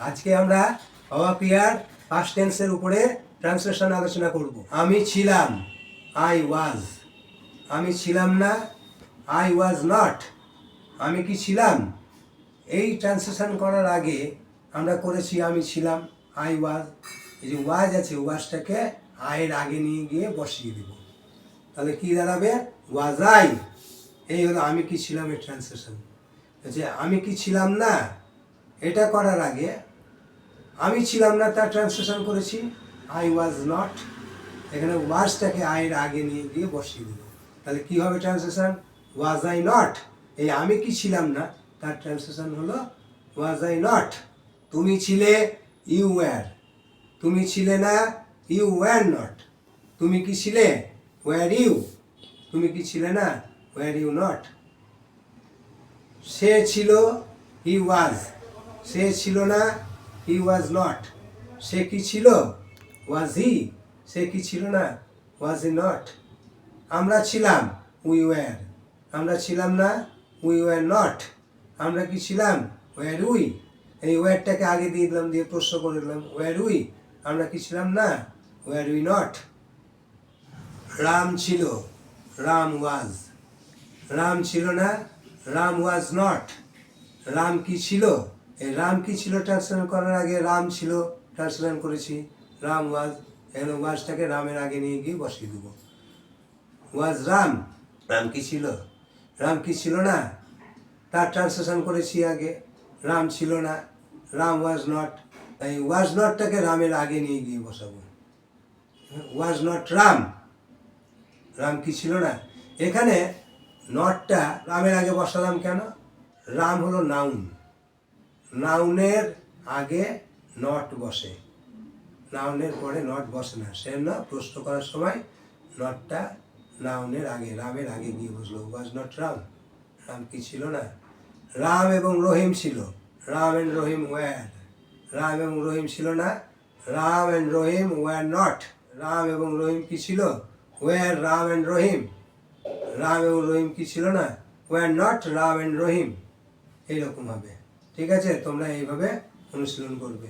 আজকে আমরা পাওয়া ক্রিয়ার পাস্ট টেন্সের উপরে ট্রান্সলেশন আলোচনা করব। আমি ছিলাম, আই ওয়াজ। আমি ছিলাম না, আই ওয়াজ নট। আমি কি ছিলাম? এই ট্রান্সলেশন করার আগে আমরা করেছি আমি ছিলাম, আই ওয়াজ। এই যে ওয়াজ আছে, ওয়াজটাকে আয়ের আগে নিয়ে গিয়ে বসিয়ে দেব। তাহলে কি দাঁড়াবে? Was I. এই হলো আমি কি ছিলাম এর ট্রান্সলেশন। যে আমি কি ছিলাম না, এটা করার আগে আমি ছিলাম না তার ট্রান্সলেশন করেছি আই ওয়াজ নট। এখানে ওয়াজটাকে আয়ের আগে নিয়ে গিয়ে বসিয়ে দেব। তাহলে কি হবে ট্রান্সলেশন? Was I not. এই আমি কি ছিলাম না তার ট্রান্সলেশন হলো ওয়াজ আই নট। তুমি ছিলে, ইউ ওয়্যার। তুমি ছিলে না, ইউ ওয়্যার নট। তুমি কি ছিলে? Were you. তুমি কি ছিলে না? Wire you not. সে ছিল, হি ওয়াজ। সে ছিল না, হি ওয়াজ নট। সে কি ছিল? ওয়াজ হি। সে কি ছিল না? ওয়াজ হি নট। আমরা ছিলাম, উই ওয়্যার। আমরা ছিলাম না, উই ওয়্যার নট। আমরা কি ছিলাম? Were we. এই ওয়্যারটাকে আগে দিয়ে দিলাম, দিয়ে প্রশ্ন করে দিলাম ওয়্যার উই। আমরা কি ছিলাম না? Wire we not. রাম ছিল, রাম ওয়াজ। রাম ছিল না, রাম ওয়াজ নট। রাম কি ছিল? এই রাম কি ছিল ট্রান্সলেশন করার আগে রাম ছিল ট্রান্সলেশন করেছি রাম ওয়াজ। এখানে ওয়াজটাকে রামের আগে নিয়ে গিয়ে বসিয়ে দেবো। ওয়াজ রাম। রাম কি ছিল? রাম কি ছিল না তার ট্রান্সলেশন করেছি আগে রাম ছিল না, রাম ওয়াজ নট। তাই ওয়াজ নটটাকে রামের আগে নিয়ে গিয়ে বসাবো। Was not Ram. রাম কি ছিল না? এখানে নটটা রামের আগে বসালাম কেন? রাম হলো নাউন। নাউনের আগে নট বসে, নাউনের পরে নট বসে না। সেজন্য প্রশ্ন করার সময় নটটা নাউনের আগে, রামের আগে গিয়ে বসলো। Was not Ram. রাম কি ছিল না? রাম এবং রহিম ছিল, রাম অ্যান্ড রহিম ওয়্যার। রাম এবং রহিম ছিল না, Ram and Rahim were not. Ram এবং রহিম কি ছিল? Were Ram and Rahim. রাম এবং রহিম কি ছিল না? Were not Ram and Rahim. এইরকম হবে। ঠিক আছে, তোমরা এইভাবে অনুশীলন করবে।